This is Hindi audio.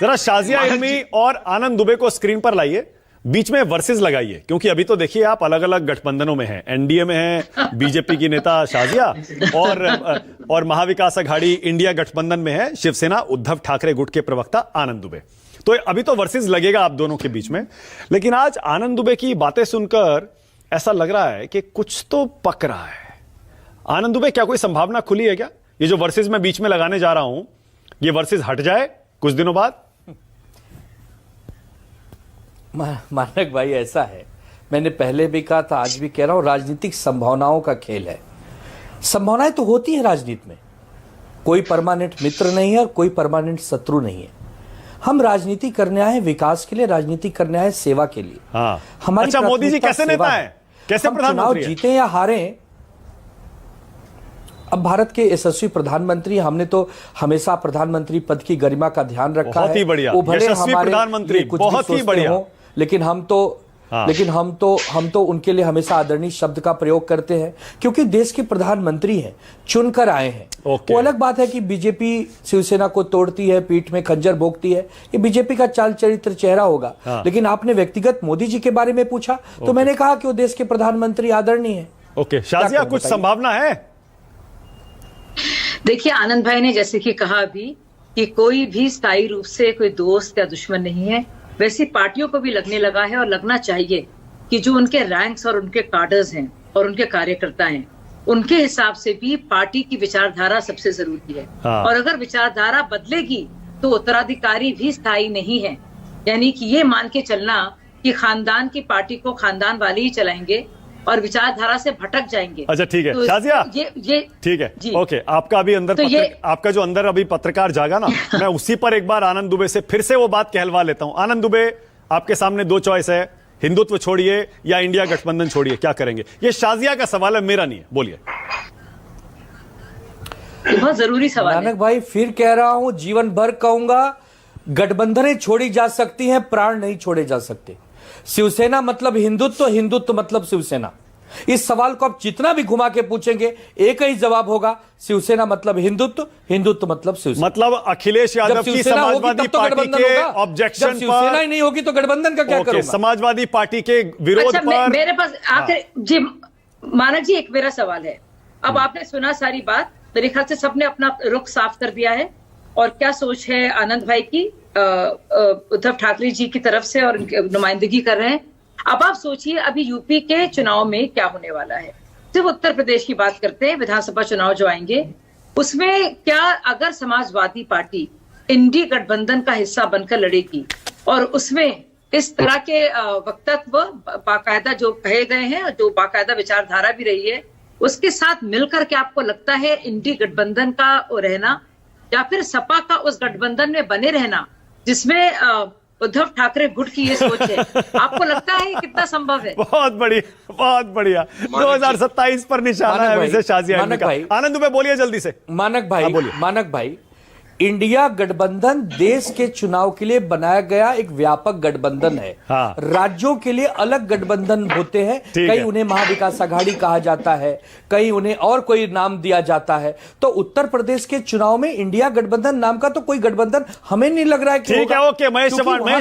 जरा शाजिया इल्मी और आनंद दुबे को स्क्रीन पर लाइए, बीच में वर्सेस लगाइए, क्योंकि अभी तो देखिए आप अलग अलग गठबंधनों में हैं। एनडीए में हैं बीजेपी की नेता शाजिया और महाविकास अघाड़ी इंडिया गठबंधन में है शिवसेना उद्धव ठाकरे गुट के प्रवक्ता आनंद दुबे। तो अभी तो वर्सेस लगेगा आप दोनों के बीच में, लेकिन आज आनंद दुबे की बातें सुनकर ऐसा लग रहा है कि कुछ तो पक रहा है। आनंद दुबे, क्या कोई संभावना खुली है क्या? ये जो वर्सेस मैं बीच में लगाने जा रहा हूं, ये वर्सेस हट जाए कुछ दिनों बाद? मानक भाई, ऐसा है, मैंने पहले भी कहा था, आज भी कह रहा हूं, राजनीतिक संभावनाओं का खेल है। संभावनाएं तो होती है राजनीति में, कोई परमानेंट मित्र नहीं है और कोई परमानेंट शत्रु नहीं है। हम राजनीति करने आए विकास के लिए, राजनीति करने आए सेवा के लिए। हाँ। हमारी अच्छा, मोदी जी कैसे नेता है, कैसे प्रधानमंत्री है? जीते या हारे, अब भारत के यशस्वी प्रधानमंत्री, हमने तो हमेशा प्रधानमंत्री पद की गरिमा का ध्यान रखा है। बहुत ही बढ़िया, यशस्वी प्रधानमंत्री, बहुत ही बढ़िया। लेकिन हम तो उनके लिए हमेशा आदरणीय शब्द का प्रयोग करते हैं, क्योंकि देश के प्रधानमंत्री हैं, चुनकर आए हैं। वो अलग बात है कि बीजेपी शिवसेना को तोड़ती है, पीठ में खंजर भोंकती है, ये बीजेपी का चाल चरित्र चेहरा होगा। लेकिन आपने व्यक्तिगत मोदी जी के बारे में पूछा, तो मैंने कहा कि वो देश के प्रधानमंत्री आदरणीय है। ओके, शाजिया, कुछ संभावना है? देखिए, आनंद भाई ने जैसे कि कहा अभी कि कोई भी स्थायी रूप से कोई दोस्त या दुश्मन नहीं है, वैसे पार्टियों को भी लगने लगा है और लगना चाहिए कि जो उनके रैंक्स और उनके कार्डर्स हैं और उनके कार्यकर्ता हैं, उनके हिसाब से भी पार्टी की विचारधारा सबसे जरूरी है। और अगर विचारधारा बदलेगी तो उत्तराधिकारी भी स्थायी नहीं है। यानी कि ये मान के चलना कि खानदान की पार्टी को खानदान वाले ही चलाएंगे और विचारधारा से भटक जाएंगे। अच्छा, ठीक है, तो शाजिया, ये ठीक है, ओके। आपका अभी अंदर तो आपका जो अंदर अभी पत्रकार जागा ना, मैं उसी पर एक बार आनंद दुबे से फिर से वो बात कहलवा लेता हूं। आनंद दुबे, आपके सामने दो चॉइस है, हिंदुत्व छोड़िए या इंडिया गठबंधन छोड़िए, क्या करेंगे? ये शाजिया का सवाल है, मेरा नहीं है, बोलिए। बहुत जरूरी सवाल है। नानक भाई, फिर कह रहा हूं, जीवन भर कहूंगा, गठबंधनें छोड़ी जा सकती हैं, प्राण नहीं छोड़े जा सकते। शिवसेना मतलब हिंदुत्व, हिंदुत्व मतलब शिवसेना। इस सवाल को आप जितना भी घुमा के पूछेंगे, एक ही जवाब होगा, शिवसेना मतलब हिंदुत्व, हिंदुत्व मतलब शिवसेना। मतलब अखिलेश यादव की समाजवादी पार्टी के ऑब्जेक्शन पर शिवसेना ही नहीं होगी तो गठबंधन का क्या करूंगा? समाजवादी पार्टी के विरोध पर मेरे पास आखिर जी मानक जी, एक मेरा सवाल है। अब आपने सुना सारी बात, मेरे ख्याल से सबने अपना रुख साफ कर दिया है और क्या सोच है आनंद भाई की उद्धव ठाकरे जी की तरफ से, और उनकी नुमाइंदगी कर रहे हैं। अब आप सोचिए, अभी यूपी के चुनाव में क्या होने वाला है। सिर्फ उत्तर प्रदेश की बात करते हैं, विधानसभा चुनाव जो आएंगे उसमें क्या अगर समाजवादी पार्टी इंडी गठबंधन का हिस्सा बनकर लड़ेगी और उसमें इस तरह के वक्तव्य बाकायदा जो कहे गए हैं, जो बाकायदा विचारधारा भी रही है, उसके साथ मिलकर के आपको लगता है इंडी गठबंधन का रहना या फिर सपा का उस गठबंधन में बने रहना जिसमें उद्धव ठाकरे गुट की ये सोच है, आपको लगता है कितना संभव है? बहुत बढ़िया, बहुत बढ़िया। 2027 पर निशाना है विशेष शाजिया का। आनंद दुबे, बोलिए जल्दी से। मानक भाई, इंडिया गठबंधन देश के चुनाव के लिए बनाया गया एक व्यापक गठबंधन है। राज्यों के लिए अलग गठबंधन होते हैं, कई उन्हें महाविकास अघाड़ी कहा जाता है, कई उन्हें और कोई नाम दिया जाता है। तो उत्तर प्रदेश के चुनाव में इंडिया गठबंधन नाम का तो कोई गठबंधन हमें नहीं लग रहा है कि ठीक है, ओके। महेश चव्हाण